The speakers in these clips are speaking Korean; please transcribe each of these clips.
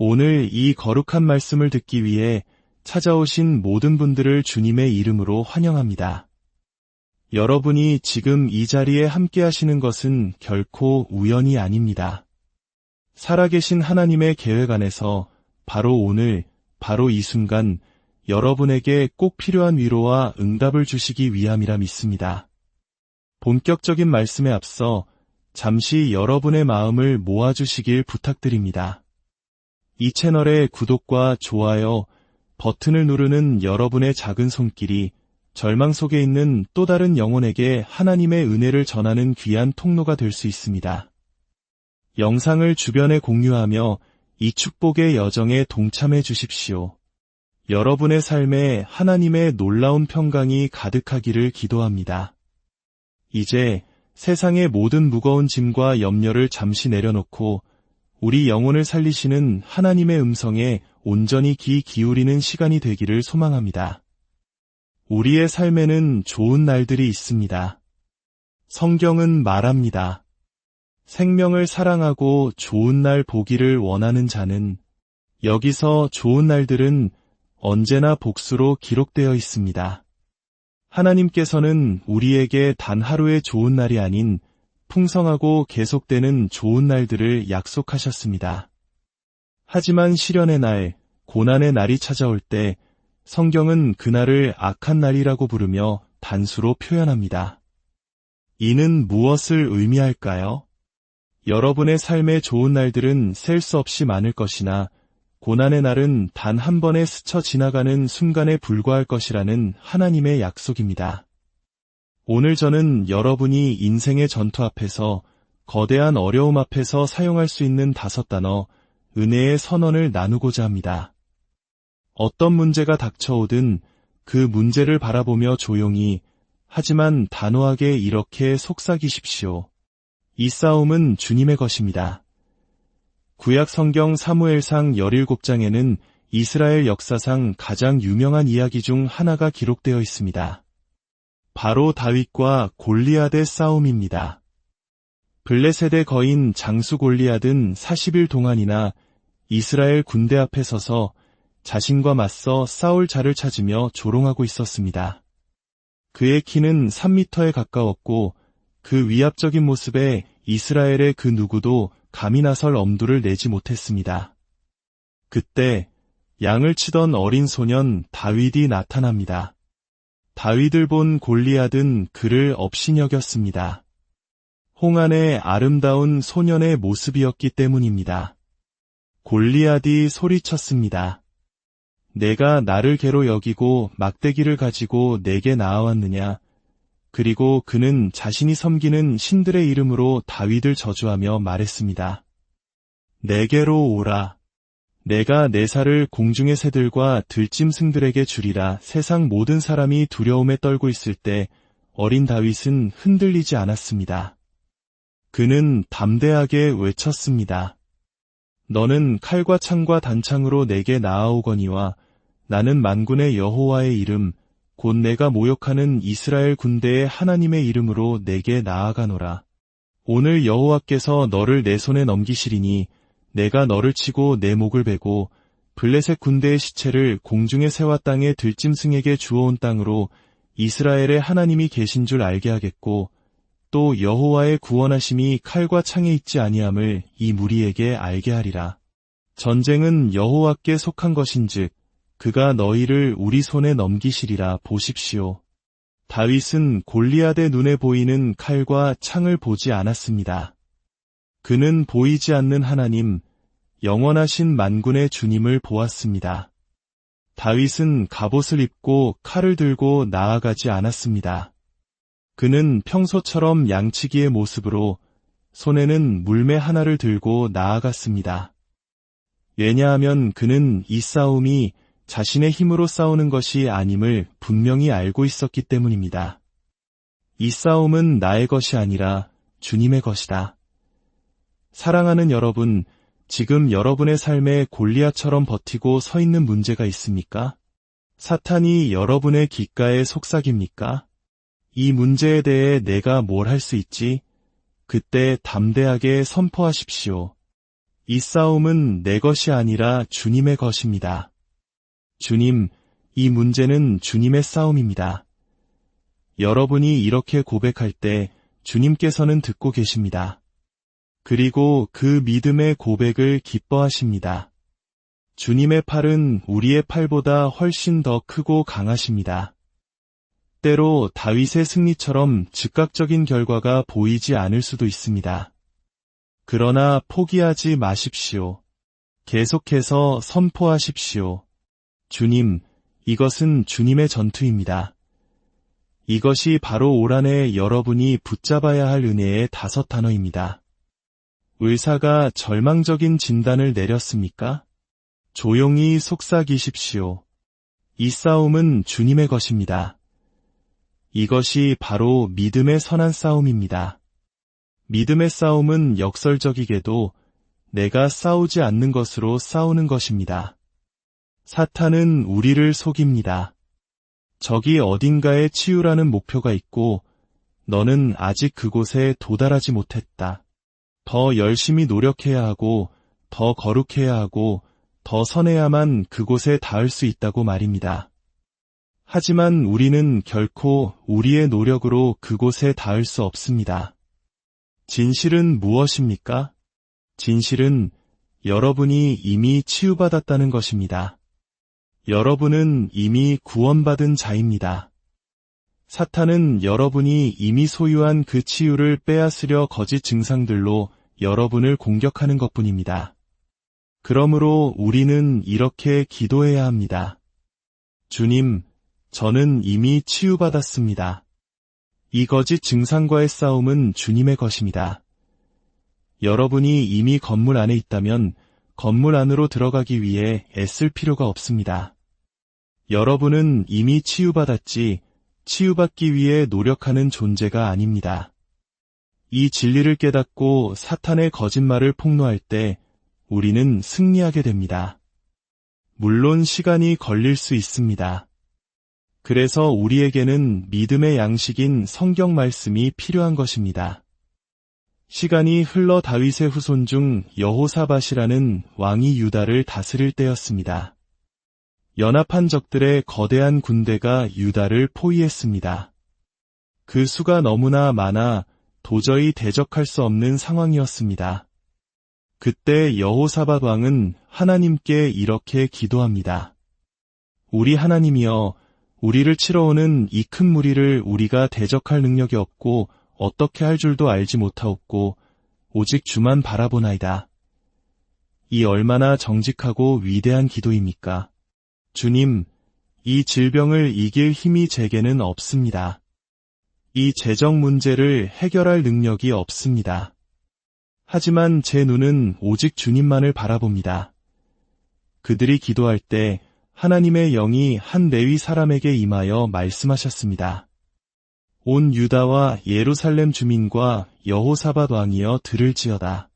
오늘 이 거룩한 말씀을 듣기 위해 찾아오신 모든 분들을 주님의 이름으로 환영합니다. 여러분이 지금 이 자리에 함께 하시는 것은 결코 우연이 아닙니다. 살아계신 하나님의 계획 안에서 바로 오늘, 바로 이 순간 여러분에게 꼭 필요한 위로와 응답을 주시기 위함이라 믿습니다. 본격적인 말씀에 앞서 잠시 여러분의 마음을 모아주시길 부탁드립니다. 이 채널의 구독과 좋아요 버튼을 누르는 여러분의 작은 손길이 절망 속에 있는 또 다른 영혼에게 하나님의 은혜를 전하는 귀한 통로가 될 수 있습니다. 영상을 주변에 공유하며 이 축복의 여정에 동참해 주십시오. 여러분의 삶에 하나님의 놀라운 평강이 가득하기를 기도합니다. 이제 세상의 모든 무거운 짐과 염려를 잠시 내려놓고 우리 영혼을 살리시는 하나님의 음성에 온전히 귀 기울이는 시간이 되기를 소망합니다. 우리의 삶에는 좋은 날들이 있습니다. 성경은 말합니다. 생명을 사랑하고 좋은 날 보기를 원하는 자는 여기서 좋은 날들은 언제나 복수로 기록되어 있습니다. 하나님께서는 우리에게 단 하루의 좋은 날이 아닌 풍성하고 계속되는 좋은 날들을 약속하셨습니다. 하지만 시련의 날, 고난의 날이 찾아올 때 성경은 그날을 악한 날이라고 부르며 단수로 표현합니다. 이는 무엇을 의미할까요? 여러분의 삶의 좋은 날들은 셀 수 없이 많을 것이나 고난의 날은 단 한 번에 스쳐 지나가는 순간에 불과할 것이라는 하나님의 약속입니다. 오늘 저는 여러분이 인생의 전투 앞에서 거대한 어려움 앞에서 사용할 수 있는 5단어, 은혜의 선언을 나누고자 합니다. 어떤 문제가 닥쳐오든 그 문제를 바라보며 조용히 하지만 단호하게 이렇게 속삭이십시오. 이 싸움은 주님의 것입니다. 구약 성경 사무엘상 17장에는 이스라엘 역사상 가장 유명한 이야기 중 하나가 기록되어 있습니다. 바로 다윗과 골리앗의 싸움입니다. 블레셋의 거인 장수 골리앗은 40일 동안이나 이스라엘 군대 앞에 서서 자신과 맞서 싸울 자를 찾으며 조롱하고 있었습니다. 그의 키는 3미터에 가까웠고 그 위압적인 모습에 이스라엘의 그 누구도 감히 나설 엄두를 내지 못했습니다. 그때 양을 치던 어린 소년 다윗이 나타납니다. 다윗을 본 골리앗은 그를 업신여겼습니다. 홍안의 아름다운 소년의 모습이었기 때문입니다. 골리앗이 소리쳤습니다. 내가 나를 개로 여기고 막대기를 가지고 내게 나아왔느냐? 그리고 그는 자신이 섬기는 신들의 이름으로 다윗을 저주하며 말했습니다. 내게로 오라. 내가 내 살을 공중의 새들과 들짐승들에게 주리라. 세상 모든 사람이 두려움에 떨고 있을 때 어린 다윗은 흔들리지 않았습니다. 그는 담대하게 외쳤습니다. 너는 칼과 창과 단창으로 내게 나아오거니와 나는 만군의 여호와의 이름 곧 내가 모욕하는 이스라엘 군대의 하나님의 이름으로 내게 나아가노라. 오늘 여호와께서 너를 내 손에 넘기시리니 내가 너를 치고 내 목을 베고 블레셋 군대의 시체를 공중의 새와 땅의 들짐승에게 주워온 땅으로 이스라엘의 하나님이 계신 줄 알게 하겠고 또 여호와의 구원하심이 칼과 창에 있지 아니함을 이 무리에게 알게 하리라. 전쟁은 여호와께 속한 것인즉 그가 너희를 우리 손에 넘기시리라. 보십시오. 다윗은 골리앗의 눈에 보이는 칼과 창을 보지 않았습니다. 그는 보이지 않는 하나님, 영원하신 만군의 주님을 보았습니다. 다윗은 갑옷을 입고 칼을 들고 나아가지 않았습니다. 그는 평소처럼 양치기의 모습으로 손에는 물매 하나를 들고 나아갔습니다. 왜냐하면 그는 이 싸움이 자신의 힘으로 싸우는 것이 아님을 분명히 알고 있었기 때문입니다. 이 싸움은 나의 것이 아니라 주님의 것이다. 사랑하는 여러분, 지금 여러분의 삶에 골리앗처럼 버티고 서 있는 문제가 있습니까? 사탄이 여러분의 귓가에 속삭입니까? 이 문제에 대해 내가 뭘 할 수 있지? 그때 담대하게 선포하십시오. 이 싸움은 내 것이 아니라 주님의 것입니다. 주님, 이 문제는 주님의 싸움입니다. 여러분이 이렇게 고백할 때 주님께서는 듣고 계십니다. 그리고 그 믿음의 고백을 기뻐하십니다. 주님의 팔은 우리의 팔보다 훨씬 더 크고 강하십니다. 때로 다윗의 승리처럼 즉각적인 결과가 보이지 않을 수도 있습니다. 그러나 포기하지 마십시오. 계속해서 선포하십시오. 주님, 이것은 주님의 전투입니다. 이것이 바로 올 한 해 여러분이 붙잡아야 할 은혜의 5단어입니다. 의사가 절망적인 진단을 내렸습니까? 조용히 속삭이십시오. 이 싸움은 주님의 것입니다. 이것이 바로 믿음의 선한 싸움입니다. 믿음의 싸움은 역설적이게도 내가 싸우지 않는 것으로 싸우는 것입니다. 사탄은 우리를 속입니다. 적이 어딘가에 치유라는 목표가 있고 너는 아직 그곳에 도달하지 못했다. 더 열심히 노력해야 하고 더 거룩해야 하고 더 선해야만 그곳에 닿을 수 있다고 말입니다. 하지만 우리는 결코 우리의 노력으로 그곳에 닿을 수 없습니다. 진실은 무엇입니까? 진실은 여러분이 이미 치유받았다는 것입니다. 여러분은 이미 구원받은 자입니다. 사탄은 여러분이 이미 소유한 그 치유를 빼앗으려 거짓 증상들로 여러분을 공격하는 것뿐입니다. 그러므로 우리는 이렇게 기도해야 합니다. 주님, 저는 이미 치유받았습니다. 이 거짓 증상과의 싸움은 주님의 것입니다. 여러분이 이미 건물 안에 있다면 건물 안으로 들어가기 위해 애쓸 필요가 없습니다. 여러분은 이미 치유받았지 치유받기 위해 노력하는 존재가 아닙니다. 이 진리를 깨닫고 사탄의 거짓말을 폭로할 때 우리는 승리하게 됩니다. 물론 시간이 걸릴 수 있습니다. 그래서 우리에게는 믿음의 양식인 성경 말씀이 필요한 것입니다. 시간이 흘러 다윗의 후손 중 여호사밧이라는 왕이 유다를 다스릴 때였습니다. 연합한 적들의 거대한 군대가 유다를 포위했습니다. 그 수가 너무나 많아 도저히 대적할 수 없는 상황이었습니다. 그때 여호사밧 왕은 하나님께 이렇게 기도합니다. 우리 하나님이여, 우리를 치러 오는 이 큰 무리를 우리가 대적할 능력이 없고 어떻게 할 줄도 알지 못하옵고 오직 주만 바라보나이다. 이 얼마나 정직하고 위대한 기도입니까? 주님, 이 질병을 이길 힘이 제게는 없습니다. 이 재정 문제를 해결할 능력이 없습니다. 하지만 제 눈은 오직 주님만을 바라봅니다. 그들이 기도할 때 하나님의 영이 한 레위 사람에게 임하여 말씀하셨습니다. 온 유다와 예루살렘 주민과 여호사밧 왕이여 들을지어다.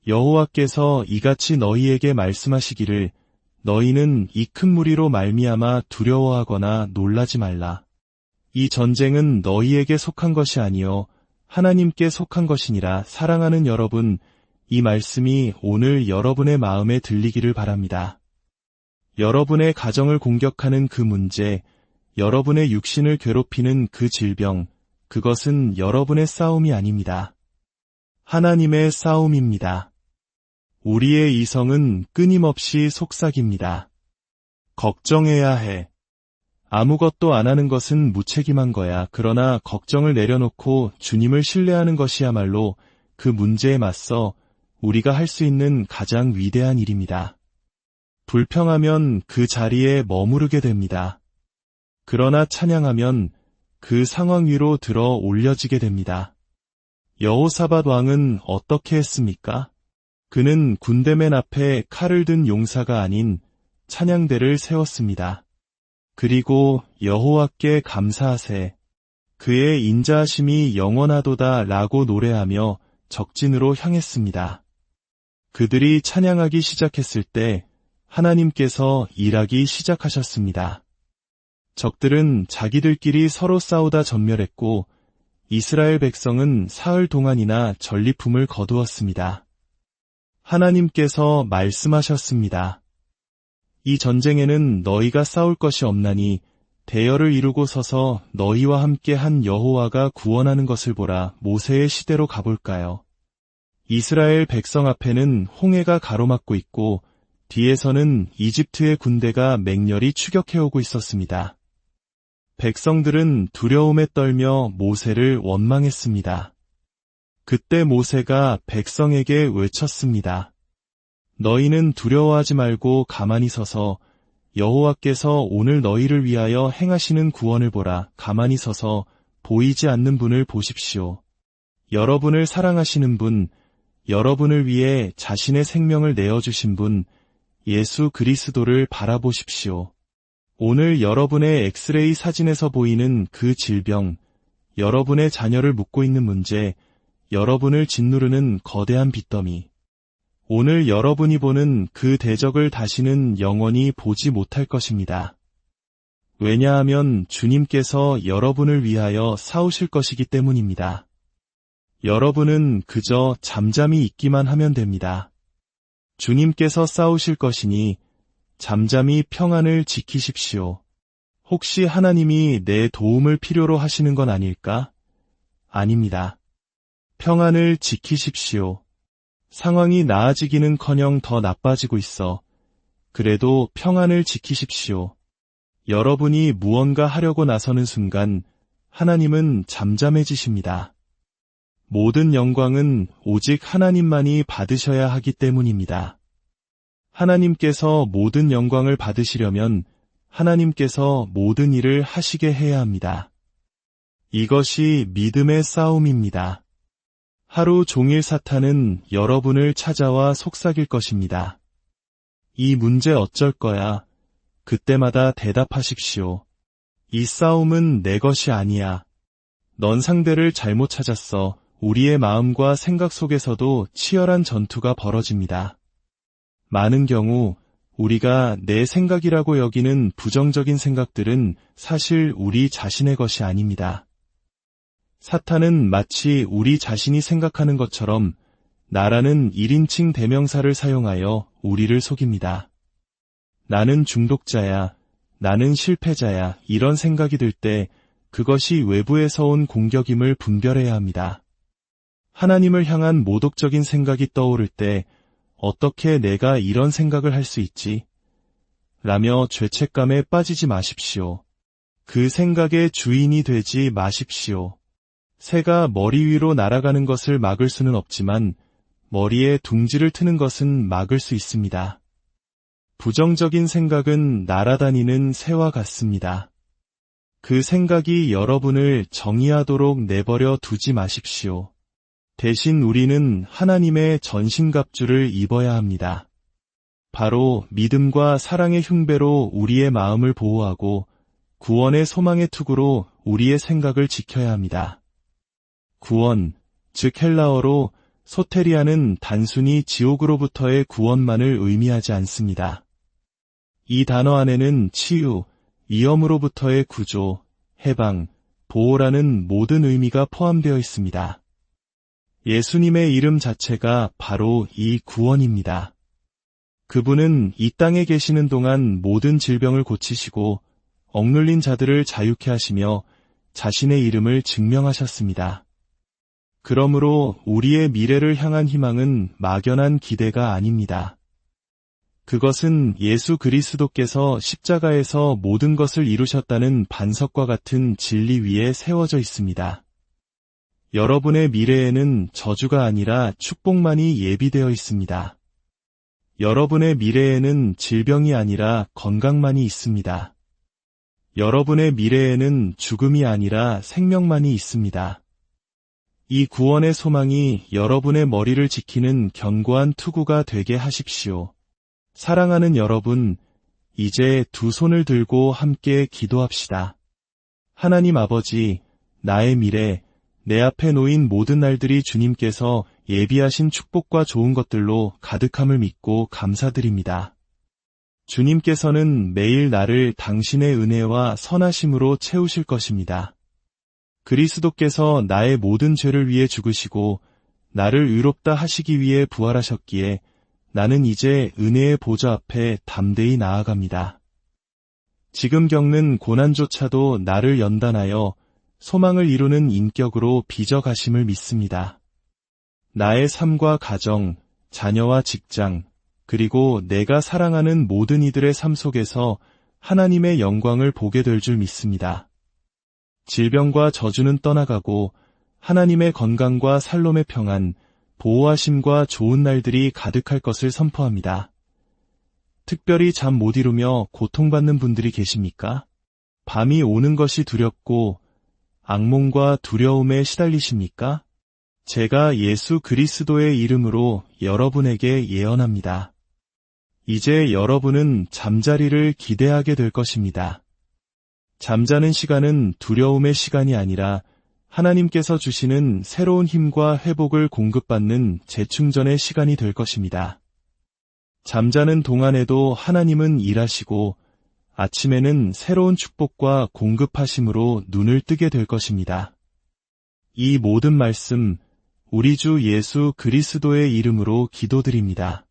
여호와께서 이같이 너희에게 말씀하시기를 너희는 이 큰 무리로 말미암아 두려워하거나 놀라지 말라. 이 전쟁은 너희에게 속한 것이 아니요 하나님께 속한 것이니라. 사랑하는 여러분, 이 말씀이 오늘 여러분의 마음에 들리기를 바랍니다. 여러분의 가정을 공격하는 그 문제, 여러분의 육신을 괴롭히는 그 질병, 그것은 여러분의 싸움이 아닙니다. 하나님의 싸움입니다. 우리의 이성은 끊임없이 속삭입니다. 걱정해야 해. 아무것도 안 하는 것은 무책임한 거야. 그러나 걱정을 내려놓고 주님을 신뢰하는 것이야말로 그 문제에 맞서 우리가 할 수 있는 가장 위대한 일입니다. 불평하면 그 자리에 머무르게 됩니다. 그러나 찬양하면 그 상황 위로 들어 올려지게 됩니다. 여호사밧 왕은 어떻게 했습니까? 그는 군대맨 앞에 칼을 든 용사가 아닌 찬양대를 세웠습니다. 그리고 여호와께 감사하세. 그의 인자하심이 영원하도다 라고 노래하며 적진으로 향했습니다. 그들이 찬양하기 시작했을 때 하나님께서 일하기 시작하셨습니다. 적들은 자기들끼리 서로 싸우다 전멸했고 이스라엘 백성은 사흘 동안이나 전리품을 거두었습니다. 하나님께서 말씀하셨습니다. 이 전쟁에는 너희가 싸울 것이 없나니 대열을 이루고 서서 너희와 함께 한 여호와가 구원하는 것을 보라. 모세의 시대로 가볼까요? 이스라엘 백성 앞에는 홍해가 가로막고 있고 뒤에서는 이집트의 군대가 맹렬히 추격해오고 있었습니다. 백성들은 두려움에 떨며 모세를 원망했습니다. 그때 모세가 백성에게 외쳤습니다. 너희는 두려워하지 말고 가만히 서서 여호와께서 오늘 너희를 위하여 행하시는 구원을 보라. 가만히 서서 보이지 않는 분을 보십시오. 여러분을 사랑하시는 분, 여러분을 위해 자신의 생명을 내어주신 분, 예수 그리스도를 바라보십시오. 오늘 여러분의 엑스레이 사진에서 보이는 그 질병, 여러분의 자녀를 묻고 있는 문제, 여러분을 짓누르는 거대한 빚더미, 오늘 여러분이 보는 그 대적을 다시는 영원히 보지 못할 것입니다. 왜냐하면 주님께서 여러분을 위하여 싸우실 것이기 때문입니다. 여러분은 그저 잠잠히 있기만 하면 됩니다. 주님께서 싸우실 것이니 잠잠히 평안을 지키십시오. 혹시 하나님이 내 도움을 필요로 하시는 건 아닐까? 아닙니다. 평안을 지키십시오. 상황이 나아지기는커녕 더 나빠지고 있어. 그래도 평안을 지키십시오. 여러분이 무언가 하려고 나서는 순간 하나님은 잠잠해지십니다. 모든 영광은 오직 하나님만이 받으셔야 하기 때문입니다. 하나님께서 모든 영광을 받으시려면 하나님께서 모든 일을 하시게 해야 합니다. 이것이 믿음의 싸움입니다. 하루 종일 사탄은 여러분을 찾아와 속삭일 것입니다. 이 문제 어쩔 거야. 그때마다 대답하십시오. 이 싸움은 내 것이 아니야. 넌 상대를 잘못 찾았어. 우리의 마음과 생각 속에서도 치열한 전투가 벌어집니다. 많은 경우 우리가 내 생각이라고 여기는 부정적인 생각들은 사실 우리 자신의 것이 아닙니다. 사탄은 마치 우리 자신이 생각하는 것처럼 나라는 1인칭 대명사를 사용하여 우리를 속입니다. 나는 중독자야, 나는 실패자야, 이런 생각이 들 때 그것이 외부에서 온 공격임을 분별해야 합니다. 하나님을 향한 모독적인 생각이 떠오를 때 어떻게 내가 이런 생각을 할 수 있지? 라며 죄책감에 빠지지 마십시오. 그 생각의 주인이 되지 마십시오. 새가 머리 위로 날아가는 것을 막을 수는 없지만 머리에 둥지를 트는 것은 막을 수 있습니다. 부정적인 생각은 날아다니는 새와 같습니다. 그 생각이 여러분을 정의하도록 내버려 두지 마십시오. 대신 우리는 하나님의 전신갑주를 입어야 합니다. 바로 믿음과 사랑의 흉배로 우리의 마음을 보호하고 구원의 소망의 투구로 우리의 생각을 지켜야 합니다. 구원, 즉 헬라어로 소테리아는 단순히 지옥으로부터의 구원만을 의미하지 않습니다. 이 단어 안에는 치유, 위험으로부터의 구조, 해방, 보호라는 모든 의미가 포함되어 있습니다. 예수님의 이름 자체가 바로 이 구원입니다. 그분은 이 땅에 계시는 동안 모든 질병을 고치시고 억눌린 자들을 자유케 하시며 자신의 이름을 증명하셨습니다. 그러므로 우리의 미래를 향한 희망은 막연한 기대가 아닙니다. 그것은 예수 그리스도께서 십자가에서 모든 것을 이루셨다는 반석과 같은 진리 위에 세워져 있습니다. 여러분의 미래에는 저주가 아니라 축복만이 예비되어 있습니다. 여러분의 미래에는 질병이 아니라 건강만이 있습니다. 여러분의 미래에는 죽음이 아니라 생명만이 있습니다. 이 구원의 소망이 여러분의 머리를 지키는 견고한 투구가 되게 하십시오. 사랑하는 여러분, 이제 두 손을 들고 함께 기도합시다. 하나님 아버지, 나의 미래, 내 앞에 놓인 모든 날들이 주님께서 예비하신 축복과 좋은 것들로 가득함을 믿고 감사드립니다. 주님께서는 매일 나를 당신의 은혜와 선하심으로 채우실 것입니다. 그리스도께서 나의 모든 죄를 위해 죽으시고 나를 의롭다 하시기 위해 부활하셨기에 나는 이제 은혜의 보좌 앞에 담대히 나아갑니다. 지금 겪는 고난조차도 나를 연단하여 소망을 이루는 인격으로 빚어가심을 믿습니다. 나의 삶과 가정, 자녀와 직장, 그리고 내가 사랑하는 모든 이들의 삶 속에서 하나님의 영광을 보게 될 줄 믿습니다. 질병과 저주는 떠나가고 하나님의 건강과 살롬의 평안, 보호하심과 좋은 날들이 가득할 것을 선포합니다. 특별히 잠 못 이루며 고통받는 분들이 계십니까? 밤이 오는 것이 두렵고 악몽과 두려움에 시달리십니까? 제가 예수 그리스도의 이름으로 여러분에게 예언합니다. 이제 여러분은 잠자리를 기대하게 될 것입니다. 잠자는 시간은 두려움의 시간이 아니라 하나님께서 주시는 새로운 힘과 회복을 공급받는 재충전의 시간이 될 것입니다. 잠자는 동안에도 하나님은 일하시고 아침에는 새로운 축복과 공급하심으로 눈을 뜨게 될 것입니다. 이 모든 말씀 우리 주 예수 그리스도의 이름으로 기도드립니다.